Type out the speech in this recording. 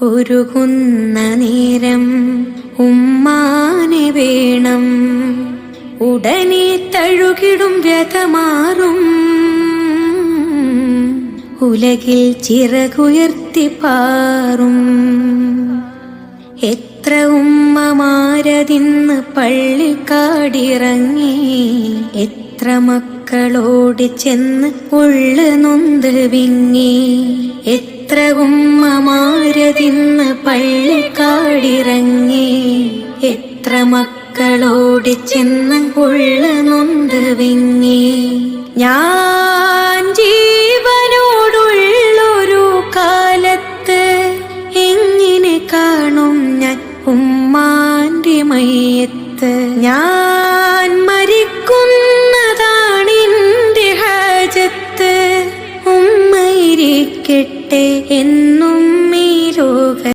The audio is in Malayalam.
ഒരുകുന്ന നേരം ഉമ്മാനെ വേണം, ഉടനെ തഴുകിടും വ്യഥമാറും. ഉലകിൽ ചിറകുയർത്തി പാറും. എത്ര ഉമ്മമാരതിന്ന് പള്ളിക്കാടിറങ്ങി, എത്ര മക്കളോട് ചെന്ന് ഉള്ളു നൊന്ത് വിങ്ങി. എത്ര ഉമ്മമാരതിന്ന് പള്ളിക്കാടിറങ്ങി, എത്ര മക്കളോട് ചെന്ന് ഉള്ളു നൊന്ത് വിങ്ങി. ഞാൻ ജീവനോടുള്ളൊരു കാലത്ത് എങ്ങനെ കാണും ഞാൻ ഉമ്മാന്റെ മയ്യത്ത്?